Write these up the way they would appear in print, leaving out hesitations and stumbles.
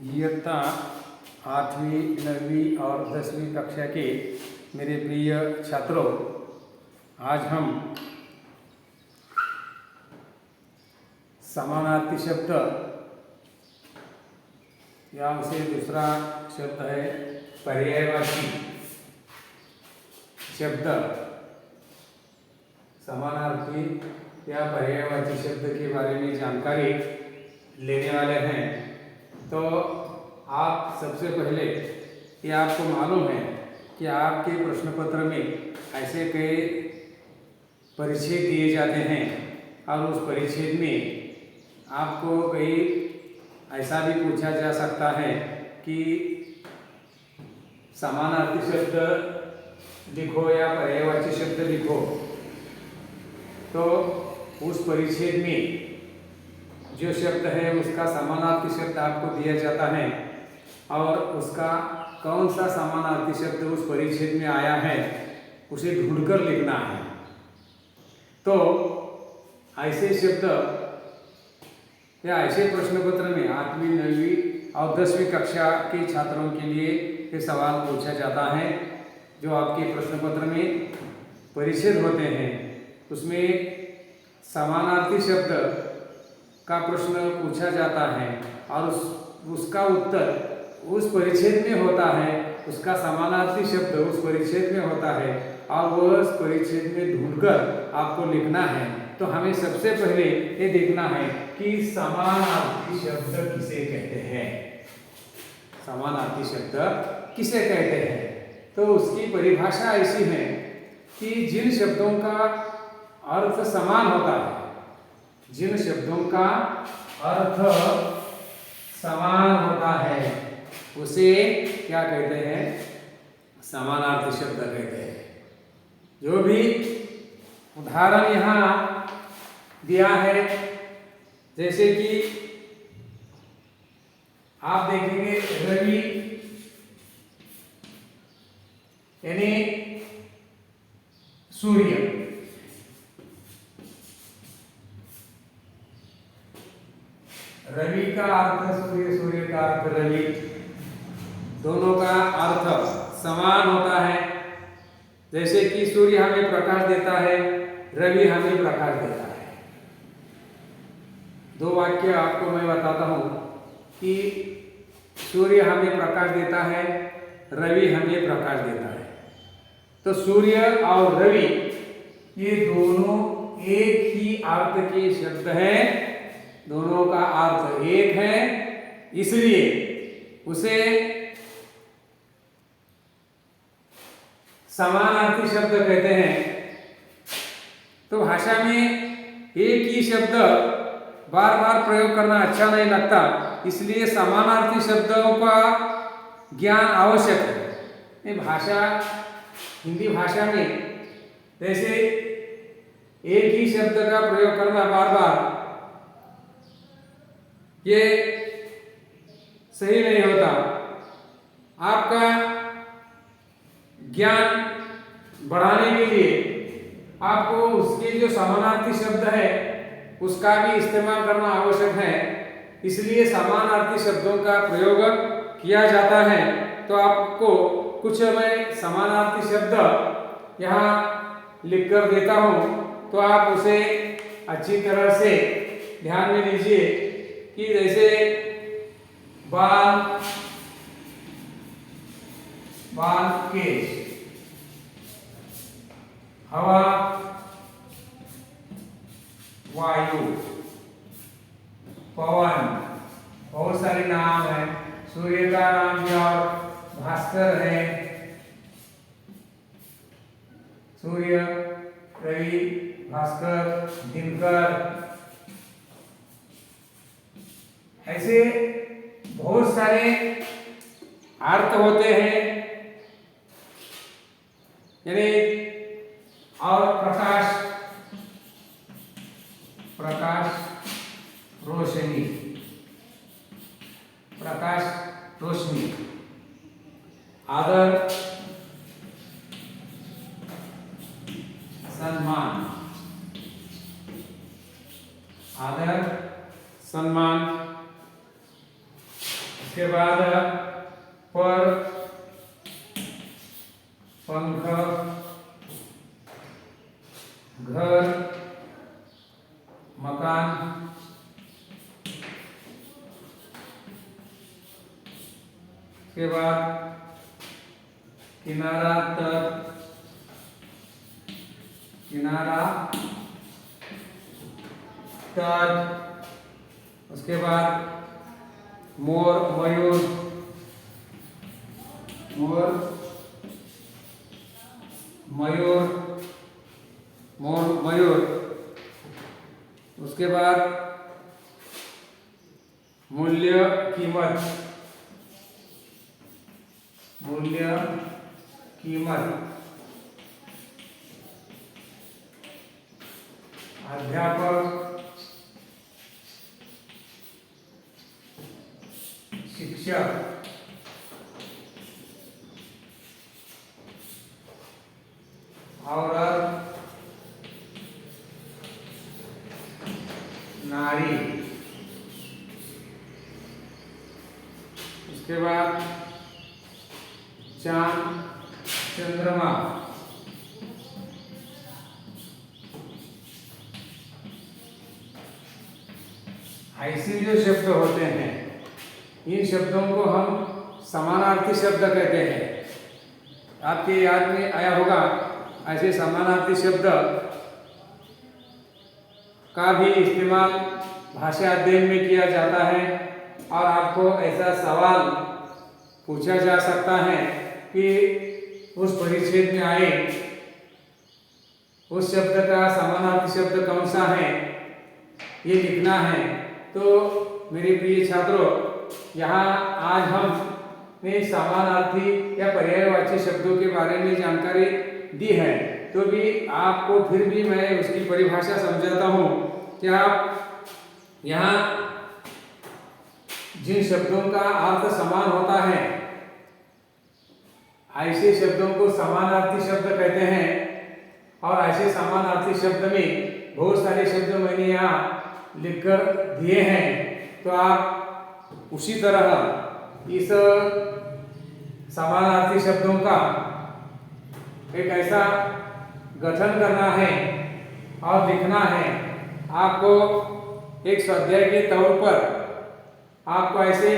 इयत्ता 8वीं 9वीं और 10वीं कक्षा के मेरे प्रिय छात्रों, आज हम समानार्थी शब्द या उसे दूसरा शब्द है पर्यायवाची शब्द, समानार्थी या पर्यायवाची शब्द के बारे में जानकारी लेने वाले हैं। तो आप सबसे पहले ये आपको मालूम है कि आपके प्रश्न पत्र में ऐसे कई परिच्छेद दिए जाते हैं और उस परिच्छेद में आपको कई ऐसा भी पूछा जा सकता है कि समानार्थी शब्द लिखो या पर्यायवाची शब्द लिखो। तो उस परिच्छेद में जो शब्द है उसका समानार्थी शब्द आपको दिया जाता है और उसका कौन सा समानार्थी शब्द उस परिच्छेद में आया है उसे ढूंढकर लिखना है। तो ऐसे शब्द या ऐसे प्रश्न पत्र में 8वीं 9वीं और 10वीं कक्षा के छात्रों के लिए ये सवाल पूछा जाता है। जो आपके प्रश्न पत्र में परिच्छेद होते हैं उसमें समानार्थी शब्द का प्रश्न पूछा जाता है और उसका उत्तर उस परिच्छेद में होता है, उसका समानार्थी शब्द उस परिच्छेद में होता है और वह उस परिच्छेद में ढूंढकर आपको लिखना है। तो हमें सबसे पहले ये देखना है कि समानार्थी शब्द किसे कहते हैं। समानार्थी शब्द किसे कहते हैं? तो उसकी परिभाषा ऐसी है कि जिन शब्दों का अर्थ समान होता है, जिन शब्दों का अर्थ समान होता है उसे क्या कहते हैं? समानार्थी शब्द कहते हैं। जो भी उदाहरण यहाँ दिया है, जैसे कि आप देखेंगे रवि यानी सूर्य, रवि का अर्थ सूर्य, सूर्य का अर्थ रवि, दोनों का अर्थ समान होता है। जैसे कि सूर्य हमें प्रकाश देता है, रवि हमें प्रकाश देता है। दो वाक्य आपको मैं बताता हूँ कि सूर्य हमें प्रकाश देता है, रवि हमें प्रकाश देता है। तो सूर्य और रवि ये दोनों एक ही अर्थ के शब्द हैं, दोनों का अर्थ एक है, इसलिए उसे समानार्थी शब्द कहते हैं। तो भाषा में एक ही शब्द बार बार प्रयोग करना अच्छा नहीं लगता, इसलिए समानार्थी शब्दों का ज्ञान आवश्यक है। ये भाषा हिंदी भाषा में जैसे एक ही शब्द का प्रयोग करना बार बार ये सही नहीं होता। आपका ज्ञान बढ़ाने के लिए आपको उसके जो समानार्थी शब्द है उसका भी इस्तेमाल करना आवश्यक है, इसलिए समानार्थी शब्दों का प्रयोग किया जाता है। तो आपको कुछ मैं समानार्थी शब्द यहाँ लिख कर देता हूँ, तो आप उसे अच्छी तरह से ध्यान में लीजिए कि जैसे बाल, बाल केश, हवा, वायु, पवन, बहुत सारे नाम हैं। सूर्य का नाम भी और भास्कर है, सूर्य, रवि, भास्कर, दिनकर, ऐसे बहुत सारे अर्थ होते हैं। यानी और प्रकाश, प्रकाश, रोशनी, प्रकाश, रोशनी, आदर, सम्मान, आदर, सम्मान, उसके बाद पर, पंख, घर, मकान, उसके बाद किनारा, तट, किनारा, तट, उसके बाद मोर, मयूर, मोर, मयूर, मोर, मयूर, उसके बाद मूल्य, कीमत, मूल्य, कीमत, अध्यापक, शिक्षक, औरत, नारी, उसके बाद चांद, चंद्रमा, ऐसे जो शब्द होते हैं इन शब्दों को हम समानार्थी शब्द कहते हैं। आपके याद में आया होगा ऐसे समानार्थी शब्द का भी इस्तेमाल भाषा अध्ययन में किया जाता है और आपको ऐसा सवाल पूछा जा सकता है कि उस परिच्छेद में आए उस शब्द का समानार्थी शब्द कौन सा है ये लिखना है। तो मेरे प्रिय छात्रों, यहाँ आज हमने समानार्थी या पर्यायवाची शब्दों के बारे में जानकारी दी है। तो भी आपको फिर भी मैं उसकी परिभाषा समझाता हूँ कि आप यहाँ जिन शब्दों का अर्थ समान होता है ऐसे शब्दों को समानार्थी शब्द कहते हैं। और ऐसे समानार्थी शब्द में बहुत सारे शब्द मैंने यहाँ लिखकर दिए हैं। तो आप उसी तरह इस समानार्थी शब्दों का एक ऐसा गठन करना है और लिखना है। आपको एक स्वाध्याय के तौर पर आपको ऐसे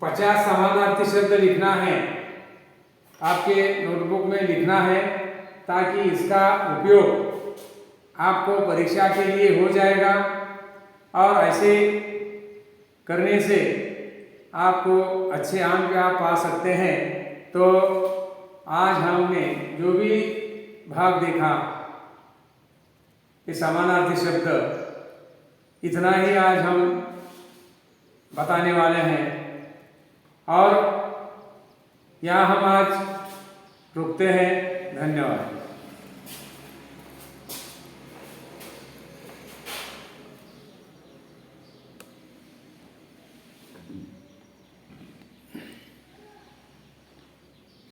50 समानार्थी शब्द लिखना है, आपके नोटबुक में लिखना है, ताकि इसका उपयोग आपको परीक्षा के लिए हो जाएगा। और ऐसे करने से आपको अच्छे अंक आप पा सकते हैं। तो आज हमने जो भी भाग देखा ये समानार्थी शब्द इतना ही आज हम बताने वाले हैं और यहाँ हम आज रुकते हैं। धन्यवाद।